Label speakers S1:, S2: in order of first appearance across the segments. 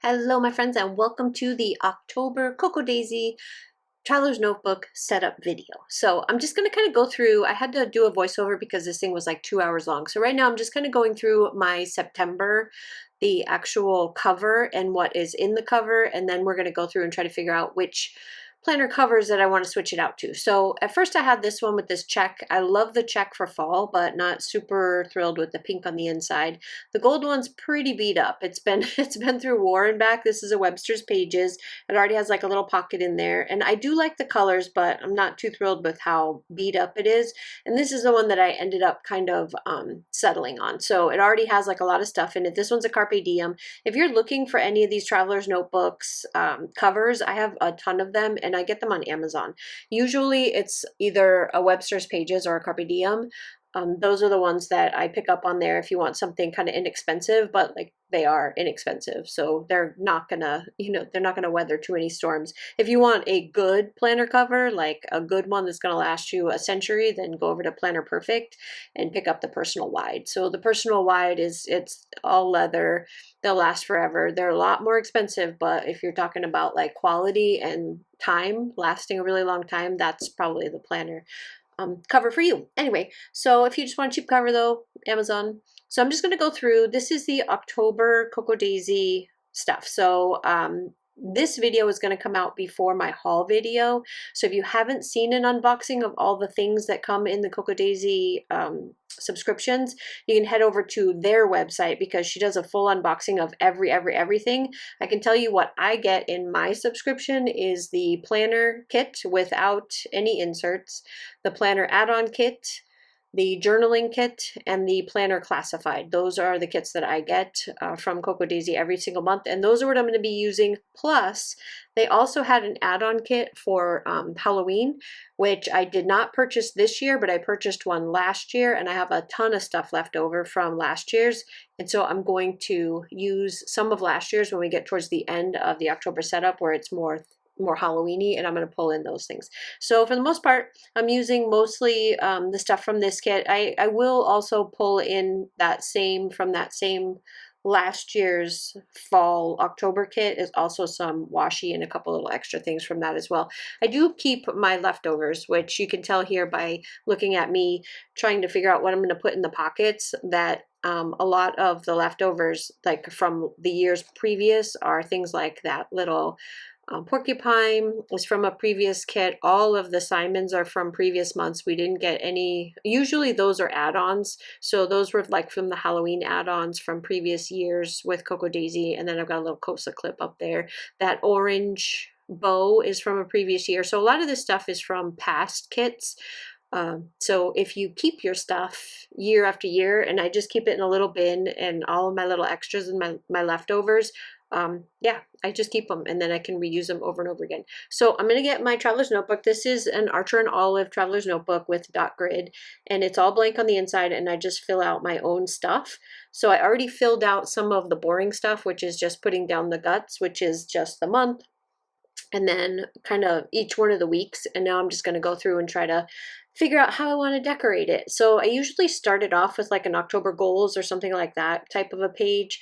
S1: Hello, my friends, and welcome to the October Cocoa Daisy Traveler's Notebook setup video. So I'm just going to kind of go through, I had to do a voiceover because this thing was like 2 hours long. So right now I'm just kind of going through my September, the actual cover and what is in the cover, and then we're going to go through and try to figure out which planner covers that I want to switch it out to. So at first I had this one with this check. I love the check for fall, but not super thrilled with the pink on the inside. The gold one's pretty beat up. It's been through war and back. This is a Webster's Pages. It already has like a little pocket in there, and I do like the colors, but I'm not too thrilled with how beat up it is. And this is the one that I ended up kind of settling on. So it already has like a lot of stuff in it. This one's a Carpe Diem. If you're looking for any of these Traveler's Notebooks covers, I have a ton of them, and I get them on Amazon. Usually it's either a Webster's Pages or a Carpe Diem. Those are the ones that I pick up on there if you want something kind of inexpensive, but like they are inexpensive. So they're not gonna, they're not gonna weather too many storms. If you want a good planner cover, like a good one that's gonna last you a century, then go over to Planner Perfect and pick up the Personal Wide. So the Personal Wide it's all leather. They'll last forever. They're a lot more expensive, but if you're talking about like quality and time, lasting a really long time, that's probably the planner cover for you. Anyway, so if you just want a cheap cover though, Amazon. So I'm just going to go through. This is the October Cocoa Daisy stuff. So this video is going to come out before my haul video. So if you haven't seen an unboxing of all the things that come in the Cocoa Daisy subscriptions, you can head over to their website because she does a full unboxing of everything. I can tell you what I get in my subscription is the planner kit without any inserts, the planner add-on kit, the journaling kit, and the planner classified. Those are the kits that I get from Cocoa Daisy every single month, and those are what I'm going to be using. Plus, they also had an add-on kit for Halloween, which I did not purchase this year, but I purchased one last year, and I have a ton of stuff left over from last year's, and so I'm going to use some of last year's when we get towards the end of the October setup where it's more Halloween-y, and I'm going to pull in those things. So for the most part, I'm using mostly the stuff from this kit. I will also pull in that same last year's fall October kit is also some washi and a couple little extra things from that as well. I do keep my leftovers, which you can tell here by looking at me trying to figure out what I'm going to put in the pockets, that a lot of the leftovers like from the years previous are things like that little porcupine was from a previous kit. All of the Simons are from previous months. We didn't get any. Usually those are add-ons. So those were like from the Halloween add-ons from previous years with Cocoa Daisy. And then I've got a little Kosa clip up there. That orange bow is from a previous year. So a lot of this stuff is from past kits. So if you keep your stuff year after year, and I just keep it in a little bin and all of my little extras and my leftovers, yeah, I just keep them and then I can reuse them over and over again. So I'm going to get my Traveler's Notebook. This is an Archer and Olive Traveler's Notebook with dot grid, and it's all blank on the inside, and I just fill out my own stuff. So I already filled out some of the boring stuff, which is just putting down the guts, which is just the month, and then kind of each one of the weeks. And now I'm just going to go through and try to figure out how I want to decorate it. So I usually start it off with like an October goals or something like that type of a page,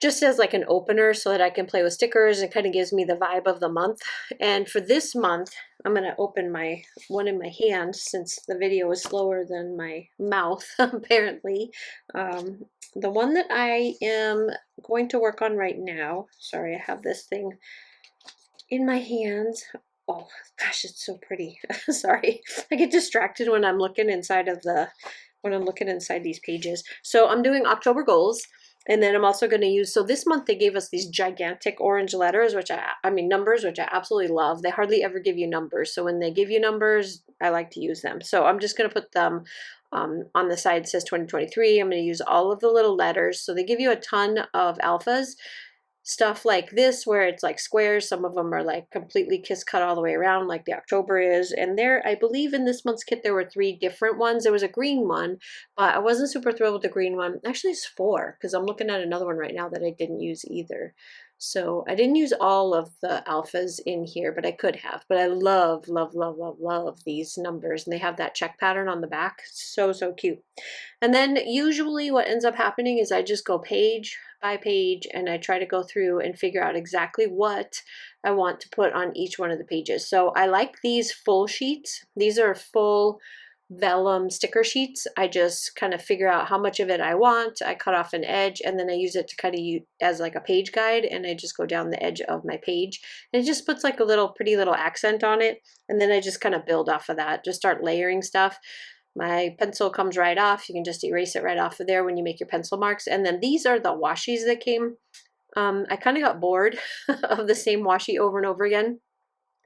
S1: just as like an opener so that I can play with stickers. It kind of gives me the vibe of the month. And for this month, I'm going to open my one in my hand since the video is slower than my mouth, apparently. The one that I am going to work on right now, sorry, I have this thing in my hands. Oh gosh, it's so pretty. Sorry, I get distracted when I'm looking inside these pages. So I'm doing October goals. And then I'm also going to use, so this month they gave us these gigantic orange letters, numbers, which I absolutely love. They hardly ever give you numbers. So when they give you numbers, I like to use them. So I'm just going to put them on the side. It says 2023. I'm going to use all of the little letters. So they give you a ton of alphas. Stuff like this where it's like squares. Some of them are like completely kiss cut all the way around like the October is. And there, I believe in this month's kit there were 3 different ones. There was a green one, but I wasn't super thrilled with the green one. Actually it's 4 because I'm looking at another one right now that I didn't use either. So I didn't use all of the alphas in here, but I could have. But I love these numbers, and they have that check pattern on the back. So cute. And then usually what ends up happening is I just go page by page, and I try to go through and figure out exactly what I want to put on each one of the pages. So I like these full sheets. These are full vellum sticker sheets. I just kind of figure out how much of it I want. I cut off an edge, and then I use it to kind of use as like a page guide, and I just go down the edge of my page, and it just puts like a little pretty little accent on it. And then I just kind of build off of that, just start layering stuff. My pencil comes right off. You can just erase it right off of there when you make your pencil marks. And then these are the washies that came. I kind of got bored of the same washi over and over again.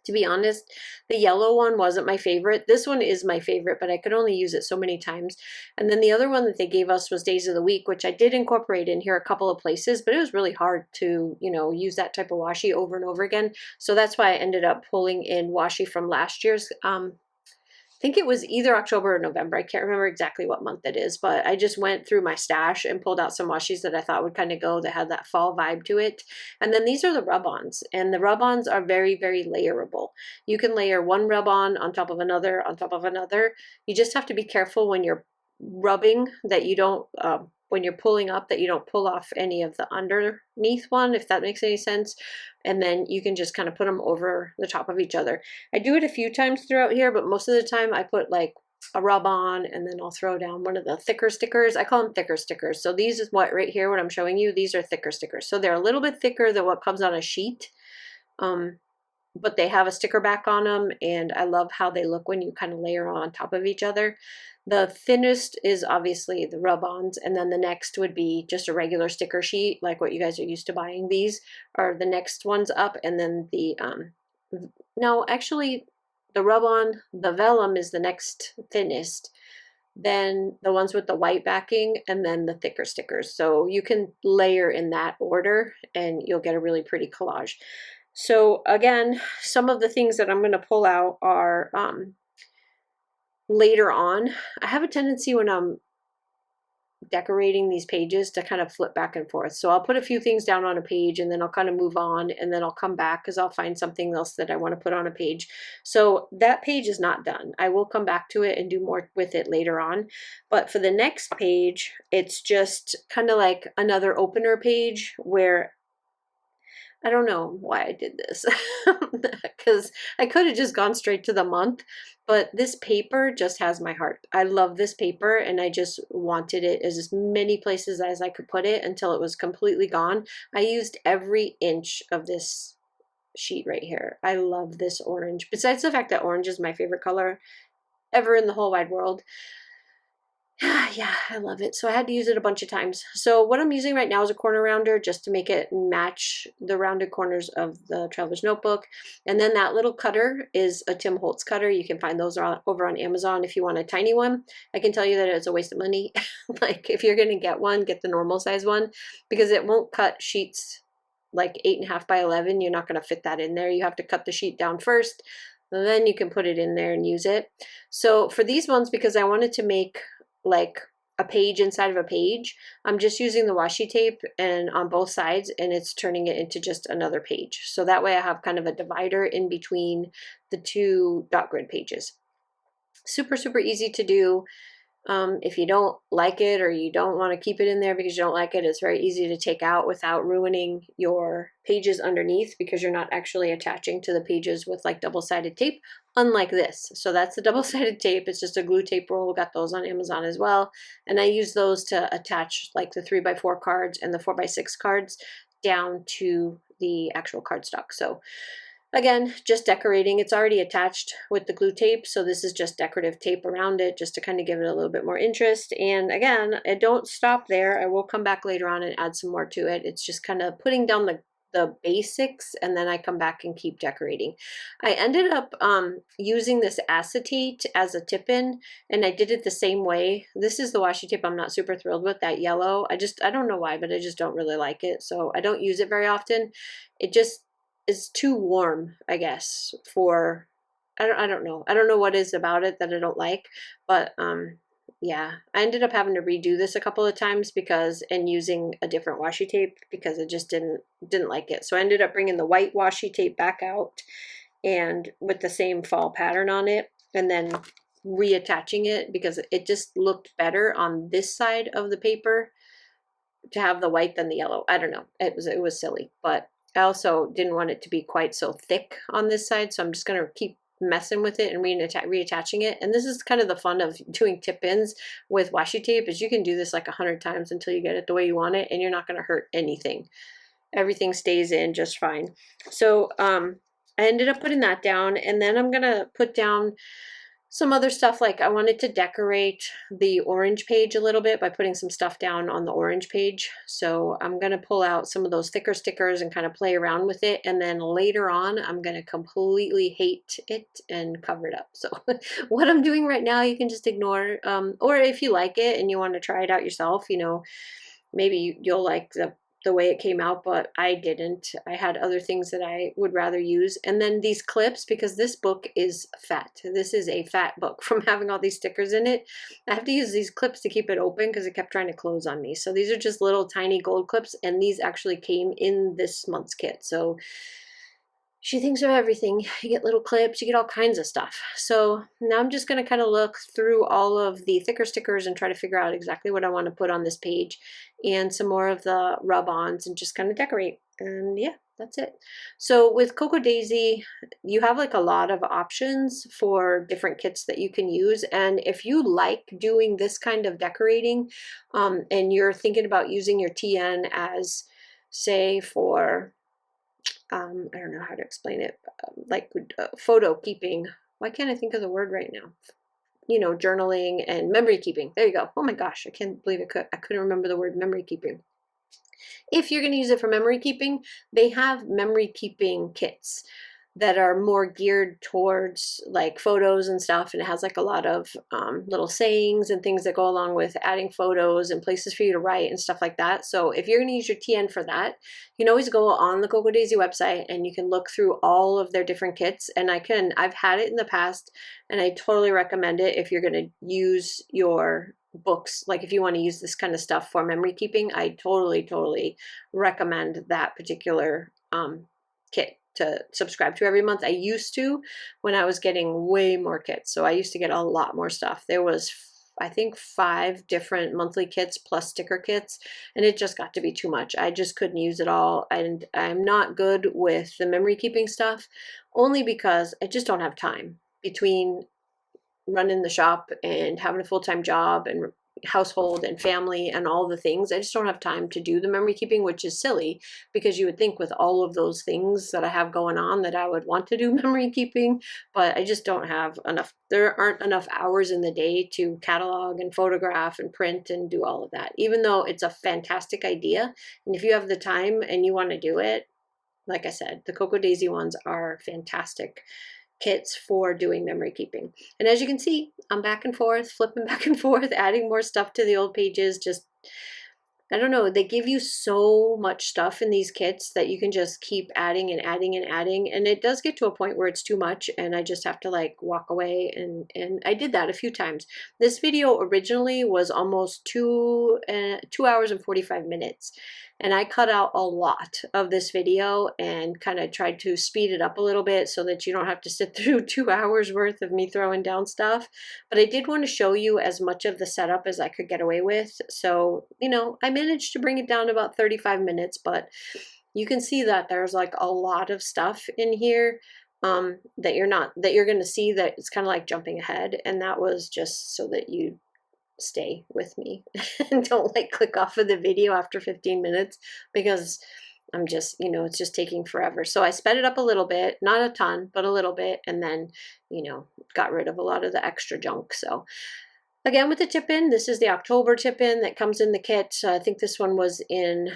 S1: To be honest, the yellow one wasn't my favorite. This one is my favorite, but I could only use it so many times. And then the other one that they gave us was Days of the Week, which I did incorporate in here a couple of places, but it was really hard to, you know, use that type of washi over and over again. So that's why I ended up pulling in washi from last year's I think it was either October or November. I can't remember exactly what month it is, but I just went through my stash and pulled out some washies that I thought would kind of go, that had that fall vibe to it. And then these are the rub-ons, and the rub-ons are very, very layerable. You can layer one rub-on on top of another on top of another. You just have to be careful when you're rubbing that you don't, when you're pulling up, that you don't pull off any of the underneath one, if that makes any sense. And then you can just kind of put them over the top of each other. I do it a few times throughout here, but most of the time I put like a rub on, and then I'll throw down one of the thicker stickers. I call them thicker stickers. So these is what right here, what I'm showing you, these are thicker stickers. So they're a little bit thicker than what comes on a sheet. But they have a sticker back on them, and I love how they look when you kind of layer on top of each other. The thinnest is obviously the rub-ons, and then the next would be just a regular sticker sheet, like what you guys are used to buying. These are the next ones up, and then the, no, actually, the rub-on, the vellum is the next thinnest, then the ones with the white backing, and then the thicker stickers. So you can layer in that order, and you'll get a really pretty collage. So again, some of the things that I'm going to pull out are later on. I have a tendency when I'm decorating these pages to kind of flip back and forth. So I'll put a few things down on a page, and then I'll kind of move on, and then I'll come back because I'll find something else that I want to put on a page. So that page is not done. I will come back to it and do more with it later on. But for the next page, it's just kind of like another opener page where I don't know why I did this, because I could have just gone straight to the month, but this paper just has my heart. I love this paper, and I just wanted it as many places as I could put it until it was completely gone. I used every inch of this sheet right here. I love this orange. Besides the fact that orange is my favorite color ever in the whole wide world. Yeah, I love it. So I had to use it a bunch of times. So what I'm using right now is a corner rounder, just to make it match the rounded corners of the Traveler's Notebook. And then that little cutter is a Tim Holtz cutter. You can find those over on Amazon if you want a tiny one. I can tell you that it's a waste of money. Like, if you're going to get one, get the normal size one, because it won't cut sheets like 8.5 by 11. You're not going to fit that in there. You have to cut the sheet down first, and then you can put it in there and use it. So for these ones, because I wanted to make like a page inside of a page, I'm just using the washi tape and on both sides, and it's turning it into just another page. So that way I have kind of a divider in between the two dot grid pages. Super, super easy to do. If you don't like it, or you don't want to keep it in there because you don't like it, it's very easy to take out without ruining your pages underneath, because you're not actually attaching to the pages with like double-sided tape, unlike this. So that's the double-sided tape. It's just a glue tape roll. We got those on Amazon as well. And I use those to attach like the 3x4 cards and the 4x6 cards down to the actual cardstock. So again, just decorating. It's already attached with the glue tape, so this is just decorative tape around it, just to kind of give it a little bit more interest. And again, I don't stop there. I will come back later on and add some more to it. It's just kind of putting down the basics, and then I come back and keep decorating. I ended up using this acetate as a tip-in, and I did it the same way. This is the washi tape I'm not super thrilled with, that yellow. I don't know why, but I just don't really like it, so I don't use it very often. It just is too warm, I guess, for, I don't know. I don't know what is about it that I don't like, but yeah, I ended up having to redo this a couple of times and using a different washi tape, because I just didn't like it. So I ended up bringing the white washi tape back out, and with the same fall pattern on it, and then reattaching it, because it just looked better on this side of the paper to have the white than the yellow. I don't know. It was silly, but I also didn't want it to be quite so thick on this side, so I'm just going to keep messing with it and reattaching it. And this is kind of the fun of doing tip-ins with washi tape, is you can do this like 100 times until you get it the way you want it, and you're not going to hurt anything. Everything stays in just fine. So I ended up putting that down, and then I'm gonna put down some other stuff. Like I wanted to decorate the orange page a little bit by putting some stuff down on the orange page. So I'm gonna pull out some of those thicker stickers and kind of play around with it, and then later on I'm gonna completely hate it and cover it up. So what I'm doing right now you can just ignore, or if you like it and you want to try it out yourself, you know, maybe you'll like the way it came out, but I didn't. I had other things that I would rather use. And then these clips, because this book is fat. This is a fat book from having all these stickers in it. I have to use these clips to keep it open because it kept trying to close on me. So these are just little tiny gold clips, and these actually came in this month's kit. So she thinks of everything. You get little clips, you get all kinds of stuff. So now I'm just going to kind of look through all of the thicker stickers and try to figure out exactly what I want to put on this page, and some more of the rub-ons, and just kind of decorate. And yeah, that's it. So with Cocoa Daisy, you have like a lot of options for different kits that you can use. And if you like doing this kind of decorating, and you're thinking about using your TN as, say, for I don't know how to explain it, like photo keeping. Why can't I think of the word right now? You know, journaling and memory keeping. There you go. Oh my gosh, I can't believe I couldn't remember the word memory keeping. If you're going to use it for memory keeping, they have memory keeping kits that are more geared towards like photos and stuff, and it has like a lot of little sayings and things that go along with adding photos and places for you to write and stuff like that. So if you're going to use your TN for that, you can always go on the Cocoa Daisy website and you can look through all of their different kits. And I've had it in the past, and I totally recommend it if you're going to use your books. Like if you want to use this kind of stuff for memory keeping, I totally recommend that particular kit to subscribe to every month. I used to, when I was getting way more kits. So I used to get a lot more stuff. There was, I think, 5 different monthly kits plus sticker kits, and it just got to be too much. I just couldn't use it all, and I'm not good with the memory keeping stuff, only because I just don't have time between running the shop and having a full-time job and household and family and all the things. I just don't have time to do the memory keeping, which is silly, because you would think with all of those things that I have going on that I would want to do memory keeping, but I just don't have enough. There aren't enough hours in the day to catalog and photograph and print and do all of that, even though it's a fantastic idea. And if you have the time and you want to do it, like I said, the Cocoa Daisy ones are fantastic kits for doing memory keeping. And as you can see, I'm back and forth, flipping back and forth, adding more stuff to the old pages. Just, I don't know, they give you so much stuff in these kits that you can just keep adding and adding and adding, and it does get to a point where it's too much and I just have to like walk away, and I did that a few times. This video originally was almost 2 hours and 45 minutes, and I cut out a lot of this video and kind of tried to speed it up a little bit so that you don't have to sit through 2 hours worth of me throwing down stuff. But I did want to show you as much of the setup as I could get away with. So, you know, I managed to bring it down to about 35 minutes, but you can see that there's like a lot of stuff in here that you're going to see that it's kind of like jumping ahead. And that was just so that you stay with me and don't like click off of the video after 15 minutes, because I'm just, you know, it's just taking forever. So I sped it up a little bit, not a ton, but a little bit, and then, you know, got rid of a lot of the extra junk. So again, with the tip-in, this is the October tip-in that comes in the kit. I think this one was in,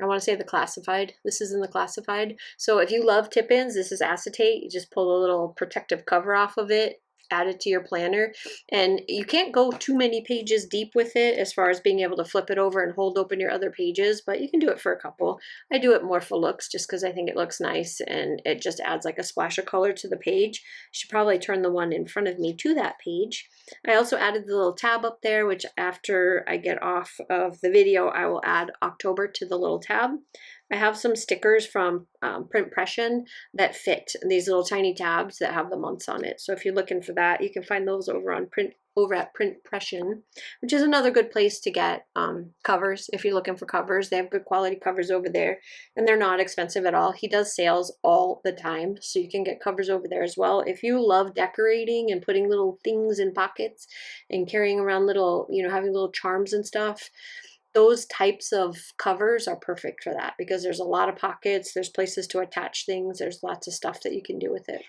S1: I want to say the classified. This is in the classified. So if you love tip-ins, this is acetate. You just pull a little protective cover off of it, add it to your planner, and you can't go too many pages deep with it as far as being able to flip it over and hold open your other pages, but you can do it for a couple. I do it more for looks, just because I think it looks nice and it just adds like a splash of color to the page. Should probably turn the one in front of me to that page. I also added the little tab up there, which after I get off of the video, I will add October to the little tab. I have some stickers from Printpression that fit these little tiny tabs that have the months on it. So if you're looking for that, you can find those over on over at Print Pression, which is another good place to get covers. If you're looking for covers, they have good quality covers over there, and they're not expensive at all. He does sales all the time, so you can get covers over there as well. If you love decorating and putting little things in pockets and carrying around little, having little charms and stuff, those types of covers are perfect for that, because there's a lot of pockets, there's places to attach things, there's lots of stuff that you can do with it.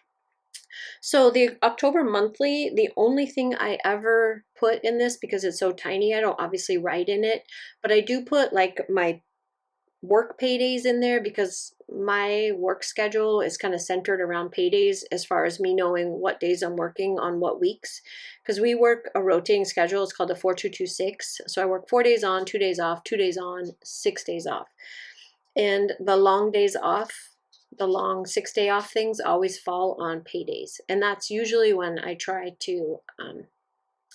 S1: So the October monthly, the only thing I ever put in this, because it's so tiny, I don't obviously write in it, but I do put like my work paydays in there, because my work schedule is kind of centered around paydays as far as me knowing what days I'm working on what weeks, because we work a rotating schedule. It's called a 4226. So I work 4 days on, 2 days off, 2 days on, 6 days off. And the long days off, the long 6-day off things always fall on paydays. And that's usually when I try to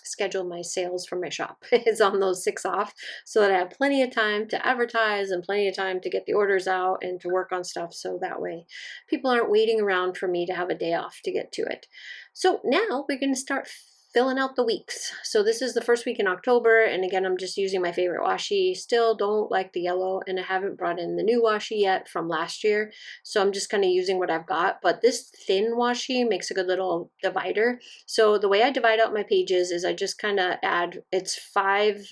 S1: schedule my sales for my shop is on those 6 off, so that I have plenty of time to advertise and plenty of time to get the orders out and to work on stuff, so that way people aren't waiting around for me to have a day off to get to it. So now we're going to start filling out the weeks. So this is the first week in October, and again, I'm just using my favorite washi. Still don't like the yellow, and I haven't brought in the new washi yet from last year, so I'm just kind of using what I've got. But this thin washi makes a good little divider. So the way I divide out my pages is I just kind of add, it's 5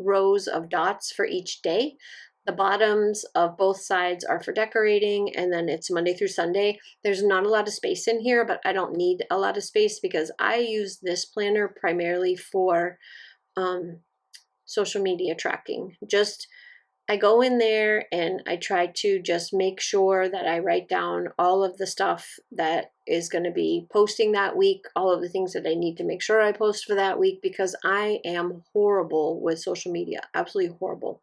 S1: rows of dots for each day. The bottoms of both sides are for decorating, and then it's Monday through Sunday. There's not a lot of space in here, but I don't need a lot of space because I use this planner primarily for social media tracking. Just I go in there and I try to just make sure that I write down all of the stuff that is going to be posting that week, all of the things that I need to make sure I post for that week, because I am horrible with social media, absolutely horrible.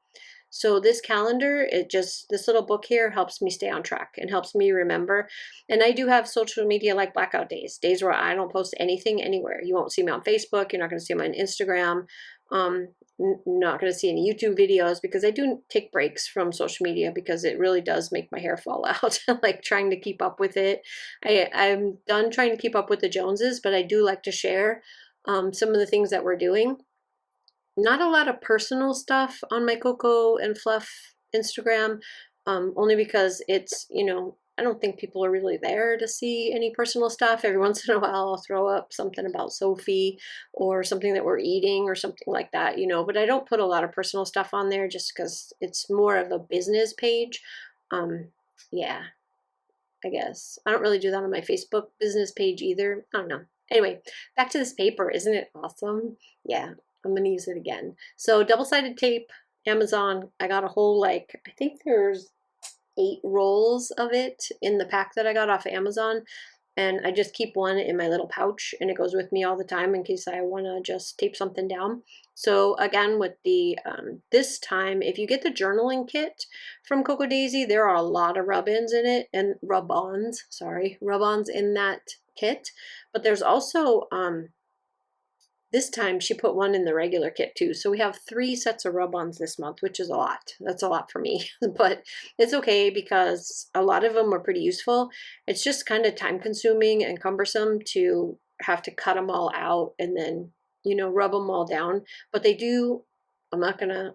S1: So this calendar, this little book here helps me stay on track and helps me remember. And I do have social media like blackout days, days where I don't post anything anywhere. You won't see me on Facebook. You're not going to see me on Instagram. Not going to see any YouTube videos, because I do take breaks from social media because it really does make my hair fall out. Like trying to keep up with it. I'm done trying to keep up with the Joneses, but I do like to share some of the things that we're doing. Not a lot of personal stuff on my Coco and Fluff Instagram, only because it's, I don't think people are really there to see any personal stuff. Every once in a while, I'll throw up something about Sophie or something that we're eating or something like that, but I don't put a lot of personal stuff on there just because it's more of a business page. Yeah, I guess. I don't really do that on my Facebook business page either. I don't know. Anyway, back to this paper. Isn't it awesome? Yeah. I'm going to use it again. So double-sided tape, Amazon. I got a whole, I think there's 8 rolls of it in the pack that I got off of Amazon. And I just keep one in my little pouch, and it goes with me all the time in case I want to just tape something down. So again, with the, this time, if you get the journaling kit from Coco Daisy, there are a lot of rub-ins in it, and rub-ons in that kit. But there's also, this time she put one in the regular kit too. So we have 3 sets of rub-ons this month, which is a lot. That's a lot for me, but it's okay because a lot of them are pretty useful. It's just kind of time consuming and cumbersome to have to cut them all out and then, rub them all down. But they do, I'm not gonna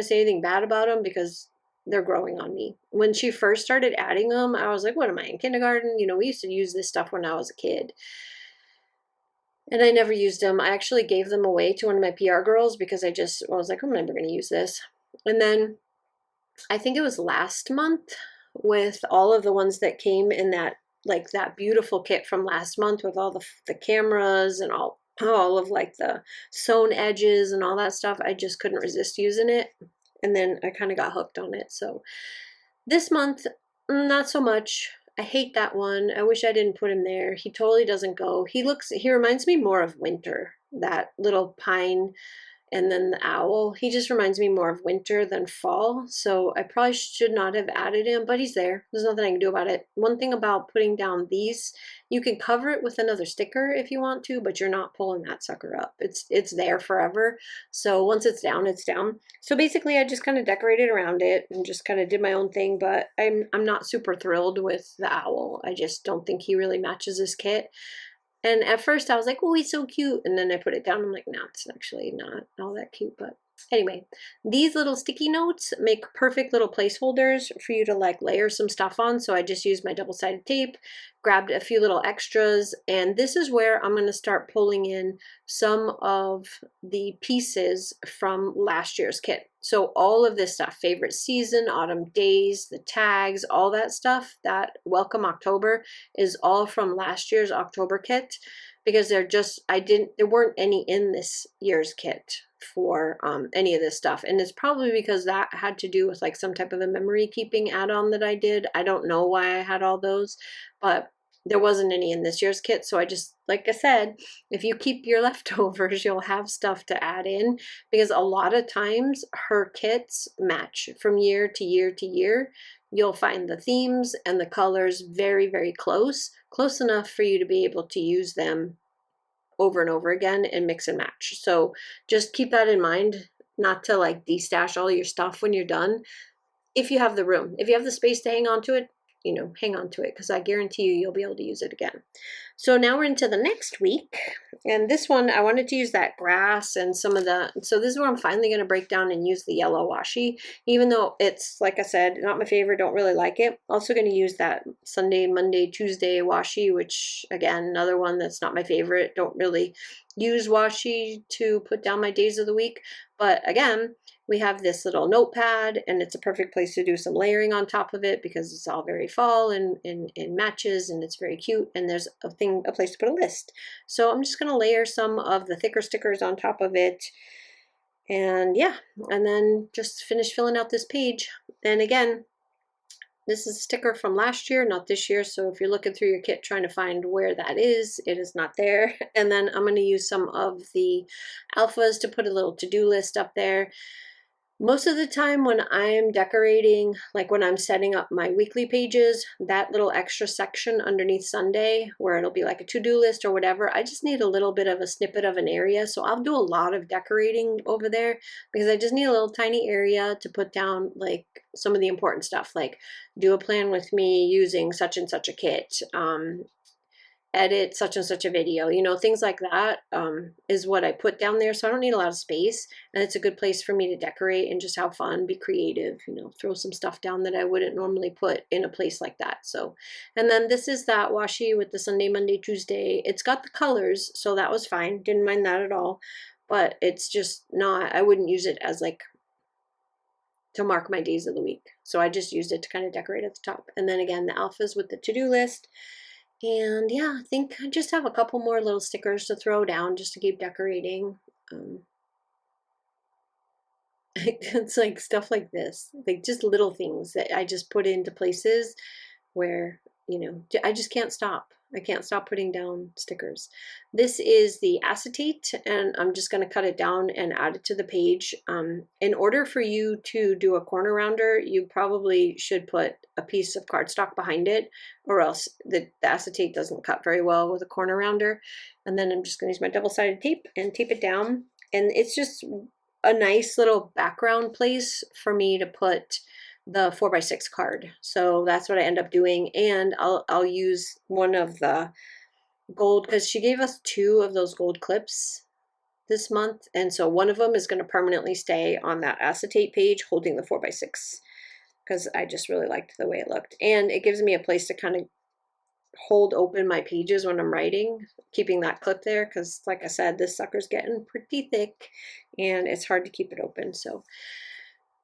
S1: say anything bad about them because they're growing on me. When she first started adding them, I was like, what am I, in kindergarten? We used to use this stuff when I was a kid. And I never used them. I actually gave them away to one of my PR girls because I was like, I'm never going to use this. And then I think it was last month with all of the ones that came in that, that beautiful kit from last month with all the cameras and all of the sewn edges and all that stuff. I just couldn't resist using it. And then I kind of got hooked on it. So this month, not so much. I hate that one. I wish I didn't put him there. He totally doesn't go. He reminds me more of winter, that little pine and then the owl. He just reminds me more of winter than fall. So I probably should not have added him, but he's there. There's nothing I can do about it. One thing about putting down these, you can cover it with another sticker if you want to, but you're not pulling that sucker up. It's there forever. So once it's down, it's down. So basically I just kind of decorated around it and just kind of did my own thing, but I'm not super thrilled with the owl. I just don't think he really matches this kit. And at first I was like, oh, he's so cute. And then I put it down. I'm like, no, it's actually not all that cute. But anyway, these little sticky notes make perfect little placeholders for you to like layer some stuff on. So I just used my double-sided tape, grabbed a few little extras, and this is where I'm going to start pulling in some of the pieces from last year's kit. So all of this stuff, favorite season, autumn days, the tags, all that stuff, that Welcome October is all from last year's October kit, because there weren't any in this year's kit for any of this stuff. And it's probably because that had to do with like some type of a memory keeping add-on that I did. I don't know why I had all those, but there wasn't any in this year's kit. So I just, like I said, if you keep your leftovers, you'll have stuff to add in, because a lot of times her kits match from year to year to year. You'll find the themes and the colors very, very close enough for you to be able to use them over and over again and mix and match. So just keep that in mind, not to like destash all your stuff when you're done. If you have the room, if you have the space to hang on to it, you know, hang on to it, because I guarantee you'll be able to use it again. So now we're into the next week, and this one I wanted to use that grass and some of the, so this is where I'm finally going to break down and use the yellow washi, even though it's, like I said, not my favorite, don't really like it. Also going to use that Sunday, Monday, Tuesday washi, which again, another one that's not my favorite. Don't really use washi to put down my days of the week, but again, we have this little notepad, and it's a perfect place to do some layering on top of it, because it's all very fall and matches, and it's very cute, and there's a place to put a list. So I'm just going to layer some of the thicker stickers on top of it, and yeah, and then just finish filling out this page. And again, this is a sticker from last year, not this year. So if you're looking through your kit trying to find where that is, it is not there. And then I'm going to use some of the alphas to put a little to-do list up there. Most of the time when I'm decorating, like when I'm setting up my weekly pages, that little extra section underneath Sunday where it'll be like a to-do list or whatever, I just need a little bit of a snippet of an area. So I'll do a lot of decorating over there, because I just need a little tiny area to put down like some of the important stuff, like do a plan with me using such and such a kit, edit such and such a video, you know, things like that is what I put down there. So I don't need a lot of space, and it's a good place for me to decorate and just have fun, be creative, you know, throw some stuff down that I wouldn't normally put in a place like that. So, and then this is that washi with the Sunday, Monday, Tuesday. It's got the colors, so that was fine. Didn't mind that at all, but it's just not, I wouldn't use it as like to mark my days of the week. So I just used it to kind of decorate at the top. And then again, the alphas with the to-do list. And yeah, I think I just have a couple more little stickers to throw down just to keep decorating. It's like stuff like this, like just little things that I just put into places where, you know, I just can't stop. I can't stop putting down stickers. This is the acetate, and I'm just going to cut it down and add it to the page. In order for you to do a corner rounder, you probably should put a piece of cardstock behind it, or else the acetate doesn't cut very well with a corner rounder. And then I'm just going to use my double-sided tape and tape it down. And it's just a nice little background place for me to put the 4x6 card. So that's what I end up doing. And I'll use one of the gold, because she gave us 2 of those gold clips this month, and so one of them is going to permanently stay on that acetate page holding the 4x6, because I just really liked the way it looked, and it gives me a place to kind of hold open my pages when I'm writing, keeping that clip there, because like I said, this sucker's getting pretty thick and it's hard to keep it open. So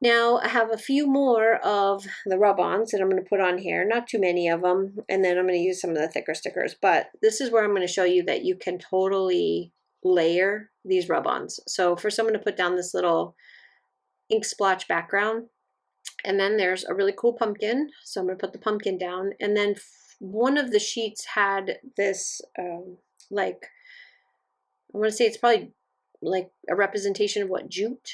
S1: now I have a few more of the rub-ons that I'm going to put on here, not too many of them, and then I'm going to use some of the thicker stickers. But this is where I'm going to show you that you can totally layer these rub-ons. So first I'm going to put down this little ink splotch background, and then there's a really cool pumpkin. So I'm going to put the pumpkin down, and then one of the sheets had this like, I want to say it's probably like a representation of what jute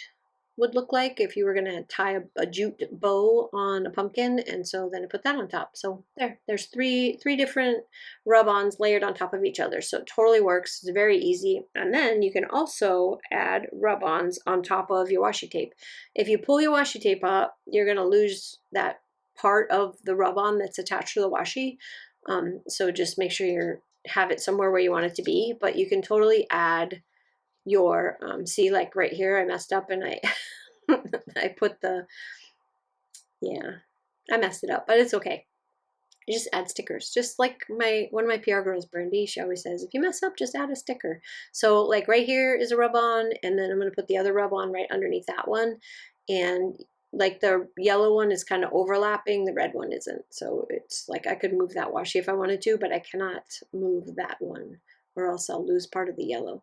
S1: would look like if you were going to tie a jute bow on a pumpkin, and so then I put that on top. So there's three different rub-ons layered on top of each other, so it totally works. It's very easy. And then you can also add rub-ons on top of your washi tape. If you pull your washi tape up, you're going to lose that part of the rub-on that's attached to the washi, so just make sure you're have it somewhere where you want it to be, but you can totally add your, see, like right here, I messed up and I, I put the, yeah, I messed it up, but it's okay. I just add stickers, just like one of my PR girls, Brandy, she always says, if you mess up, just add a sticker. So like right here is a rub on, and then I'm going to put the other rub on right underneath that one. And like the yellow one is kind of overlapping, the red one isn't. So it's like I could move that washi if I wanted to, but I cannot move that one or else I'll lose part of the yellow.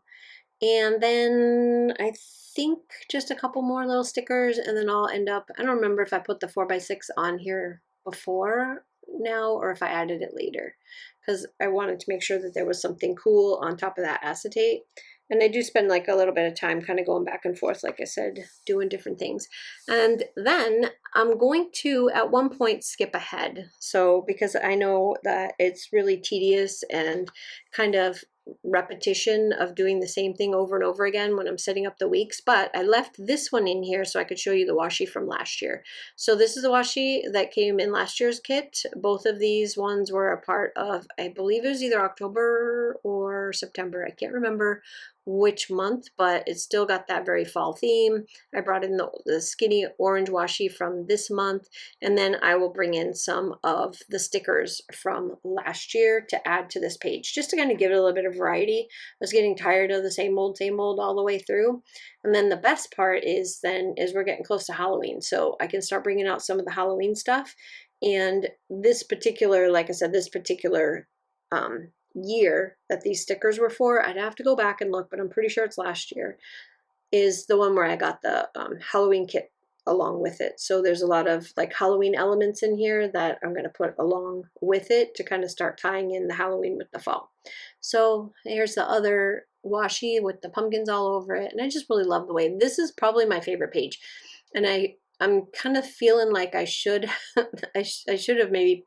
S1: And then I think just a couple more little stickers, and then I'll end up, I don't remember if I put the 4x6 on here before now or if I added it later, because I wanted to make sure that there was something cool on top of that acetate. And I do spend like a little bit of time kind of going back and forth, like I said, doing different things. And then I'm going to at one point skip ahead. So because I know that it's really tedious and kind of repetition of doing the same thing over and over again when I'm setting up the weeks, but I left this one in here so I could show you the washi from last year. So this is the washi that came in last year's kit. Both of these ones were a part of, I believe it was either October or September. I can't remember which month, but it's still got that very fall theme. I brought in the skinny orange washi from this month, and then I will bring in some of the stickers from last year to add to this page, just to kind of give it a little bit of variety. I was getting tired of the same old all the way through. And then the best part is we're getting close to Halloween, so I can start bringing out some of the Halloween stuff. And this particular, like I said, this particular year that these stickers were for, I'd have to go back and look, but I'm pretty sure it's last year, is the one where I got the Halloween kit along with it. So there's a lot of like Halloween elements in here that I'm going to put along with it to kind of start tying in the Halloween with the fall. So here's the other washi with the pumpkins all over it, and I just really love the way this is probably my favorite page. And I'm kind of feeling like I should I should have maybe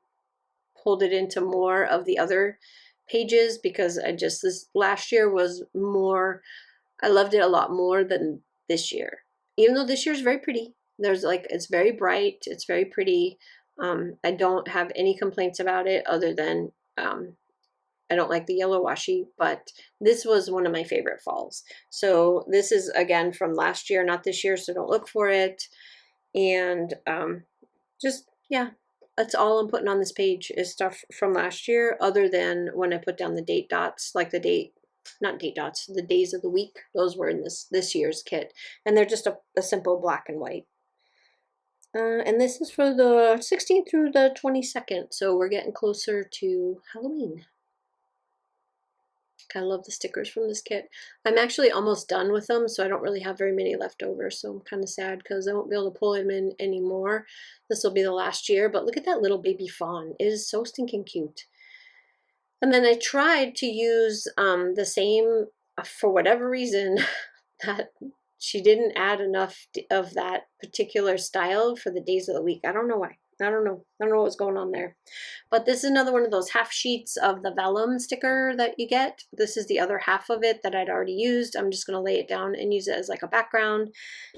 S1: pulled it into more of the other pages, because this last year was more, I loved it a lot more than this year. Even though this year is very pretty, there's like, it's very bright, it's very pretty. I don't have any complaints about it other than I don't like the yellow washi, but this was one of my favorite falls. So this is again from last year, not this year, so don't look for it. And just, yeah, that's all I'm putting on this page is stuff from last year, other than when I put down the date dots, like the date, not date dots, the days of the week. Those were in this year's kit, and they're just a simple black and white. And this is for the 16th through the 22nd, so we're getting closer to Halloween. I love the stickers from this kit. I'm actually almost done with them, so I don't really have very many left over, so I'm kind of sad because I won't be able to pull them in anymore. This will be the last year, but look at that little baby fawn. It is so stinking cute. And then I tried to use the same, for whatever reason, that she didn't add enough of that particular style for the days of the week. I don't know why. I don't know what's going on there. But this is another one of those half sheets of the vellum sticker that you get. This is the other half of it that I'd already used. I'm just going to lay it down and use it as like a background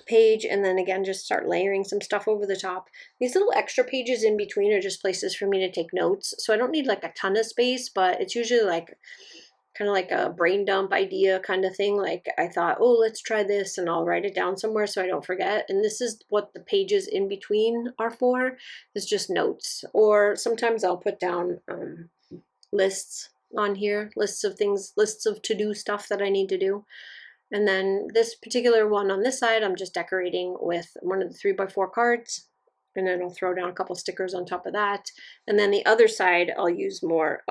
S1: page, and then again just start layering some stuff over the top. These little extra pages in between are just places for me to take notes, so I don't need like a ton of space, but it's usually like kind of like a brain dump idea kind of thing. Like I thought, oh, let's try this, and I'll write it down somewhere so I don't forget. And this is what the pages in between are for, is just notes. Or sometimes I'll put down lists on here, lists of things, lists of to-do stuff that I need to do. And then this particular one on this side, I'm just decorating with one of the 3x4 cards, and then I'll throw down a couple stickers on top of that. And then the other side, I'll use more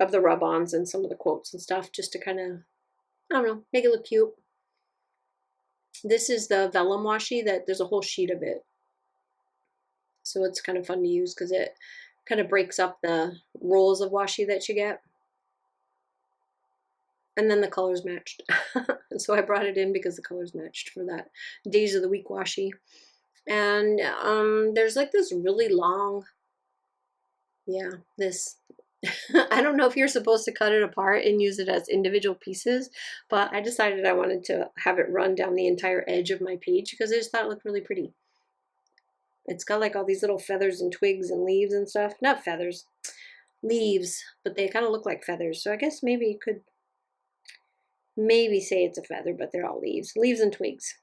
S1: of the rub-ons and some of the quotes and stuff, just to kind of, I don't know, make it look cute. This is the vellum washi that there's a whole sheet of it, so it's kind of fun to use because it kind of breaks up the rolls of washi that you get. And then the colors matched. So I brought it in because the colors matched for that days of the week washi. And there's like this really long, yeah, this I don't know if you're supposed to cut it apart and use it as individual pieces, but I decided I wanted to have it run down the entire edge of my page because I just thought it looked really pretty. It's got like all these little feathers and twigs and leaves and stuff. Not feathers. leaves, but they kind of look like feathers. So I guess maybe you could maybe say it's a feather, but they're all leaves. Leaves and twigs.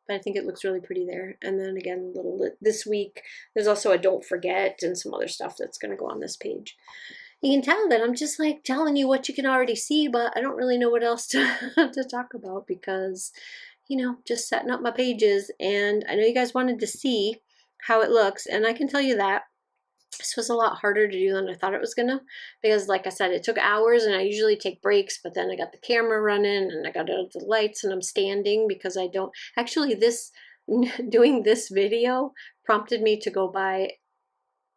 S1: But I think it looks really pretty there. And then again, this week, there's also a don't forget and some other stuff that's going to go on this page. You can tell that I'm just like telling you what you can already see, but I don't really know what else to, to talk about because, you know, just setting up my pages. And I know you guys wanted to see how it looks, and I can tell you that this was a lot harder to do than I thought it was gonna, because like I said, it took hours, and I usually take breaks, but then I got the camera running and I got out the lights and I'm standing because I don't actually this doing this video prompted me to go buy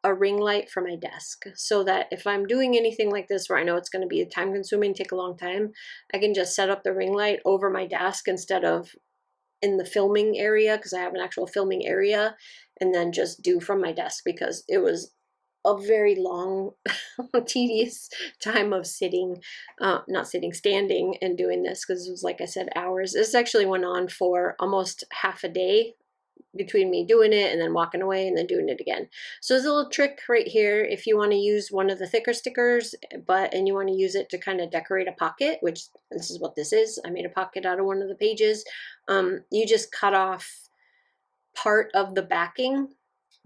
S1: a ring light for my desk so that if I'm doing anything like this where I know it's going to be time consuming, take a long time, I can just set up the ring light over my desk instead of in the filming area, because I have an actual filming area, and then just do from my desk, because it was a very long tedious time of sitting, not sitting, standing and doing this, because it was, like I said, hours. This actually went on for almost half a day between me doing it and then walking away and then doing it again. So there's a little trick right here if you want to use one of the thicker stickers, and you want to use it to kind of decorate a pocket, which this is what this is. I made a pocket out of one of the pages. You just cut off part of the backing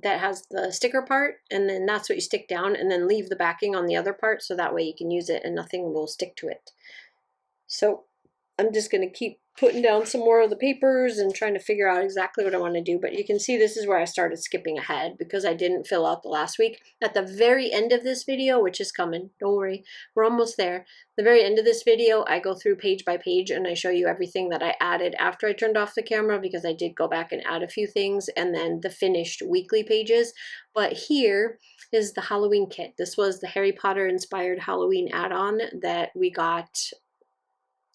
S1: that has the sticker part, and then that's what you stick down, and then leave the backing on the other part, so that way you can use it and nothing will stick to it. So I'm just going to keep putting down some more of the papers and trying to figure out exactly what I want to do. But you can see this is where I started skipping ahead because I didn't fill out the last week. At the very end of this video, which is coming, don't worry, we're almost there. The very end of this video, I go through page by page and I show you everything that I added after I turned off the camera, because I did go back and add a few things, and then the finished weekly pages. But here is the Halloween kit. This was the Harry Potter inspired Halloween add-on that we got,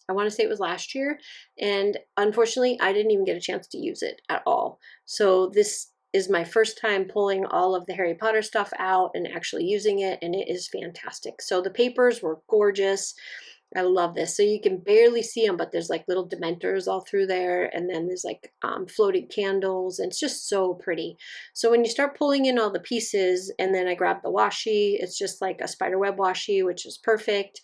S1: I want to say it was last year, and unfortunately I didn't even get a chance to use it at all. So this is my first time pulling all of the Harry Potter stuff out and actually using it, and it is fantastic. So the papers were gorgeous. I love this. So you can barely see them, but there's like little Dementors all through there, and then there's like floating candles, and it's just so pretty. So when you start pulling in all the pieces, and then I grabbed the washi, it's just like a spiderweb washi, which is perfect.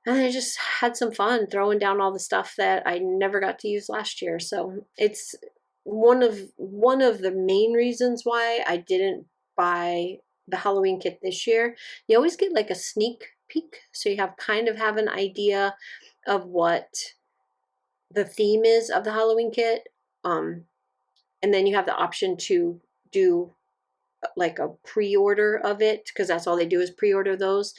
S1: And I just had some fun throwing down all the stuff that I never got to use last year. So it's one of the main reasons why I didn't buy the Halloween kit this year. You always get like a sneak peek, so you have an idea of what the theme is of the Halloween kit. And then you have the option to do like a pre-order of it, because that's all they do is pre-order those.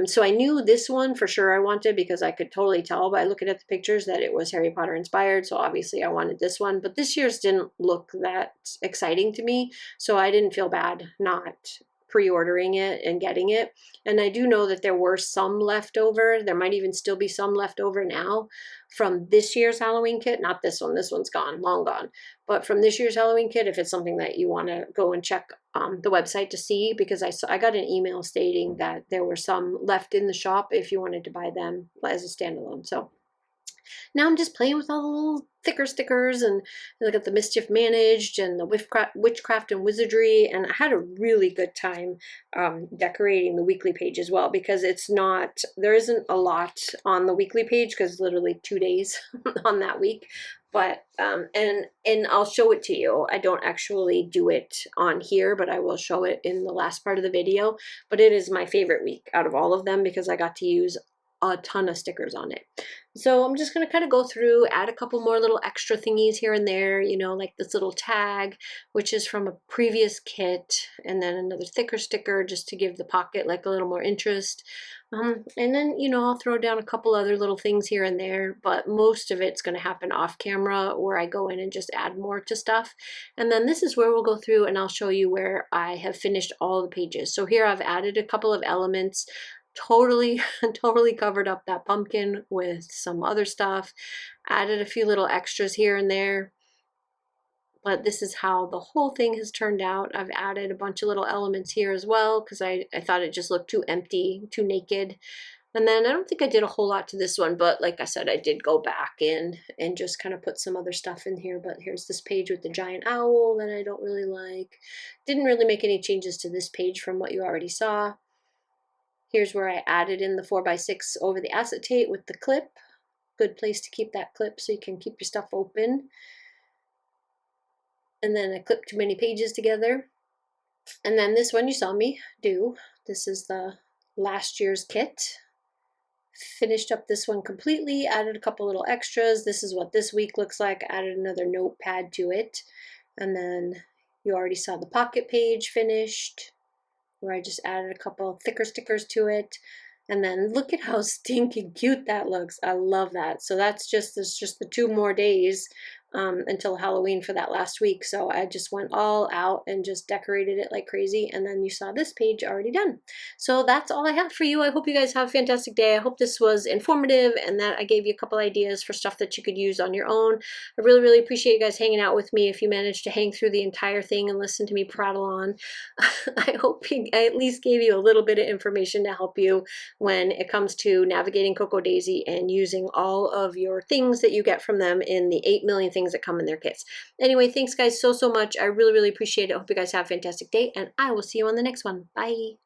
S1: So I knew this one for sure I wanted, because I could totally tell by looking at the pictures that it was Harry Potter inspired. So obviously I wanted this one, but this year's didn't look that exciting to me. So I didn't feel bad not pre-ordering it and getting it. And I do know that there were some left over. There might even still be some left over now from this year's Halloween kit. Not this one. This one's gone, long gone. But from this year's Halloween kit, if it's something that you want to go and check the website to see, because I got an email stating that there were some left in the shop if you wanted to buy them as a standalone. So now I'm just playing with all the little thicker stickers, and I got the Mischief Managed and the Witchcraft and Wizardry, and I had a really good time decorating the weekly page as well, because there isn't a lot on the weekly page, because literally 2 days on that week. But and I'll show it to you. I don't actually do it on here, but I will show it in the last part of the video. But it is my favorite week out of all of them, because I got to use a ton of stickers on it. So I'm just going to kind of go through, add a couple more little extra thingies here and there, you know, like this little tag, which is from a previous kit, and then another thicker sticker just to give the pocket like a little more interest. And then, you know, I'll throw down a couple other little things here and there, but most of it's going to happen off camera, where I go in and just add more to stuff. And then this is where we'll go through and I'll show you where I have finished all the pages. So here I've added a couple of elements, totally covered up that pumpkin with some other stuff, added a few little extras here and there. But this is how the whole thing has turned out. I've added a bunch of little elements here as well, because I thought it just looked too empty, too naked. And then I don't think I did a whole lot to this one, but like I said, I did go back in and just kind of put some other stuff in here. But here's this page with the giant owl that I don't really like. Didn't really make any changes to this page from what you already saw. Here's where I added in the 4x6 over the acetate with the clip. Good place to keep that clip so you can keep your stuff open. And then I clipped too many pages together. And then this one you saw me do. This is the last year's kit. Finished up this one completely, added a couple little extras. This is what this week looks like. Added another notepad to it. And then you already saw the pocket page finished, where I just added a couple thicker stickers to it. And then look at how stinking cute that looks. I love that. So that's just the 2 more days until Halloween for that last week. So I just went all out and just decorated it like crazy. And then you saw this page already done. So that's all I have for you. I hope you guys have a fantastic day. I hope this was informative and that I gave you a couple ideas for stuff that you could use on your own. I really, really appreciate you guys hanging out with me. If you managed to hang through the entire thing and listen to me prattle on, I hope I at least gave you a little bit of information to help you when it comes to navigating Cocoa Daisy and using all of your things that you get from them in the 8 million things that come in their kits. Anyway, thanks guys so much. I really, really appreciate it. I hope you guys have a fantastic day, and I will see you on the next one. Bye.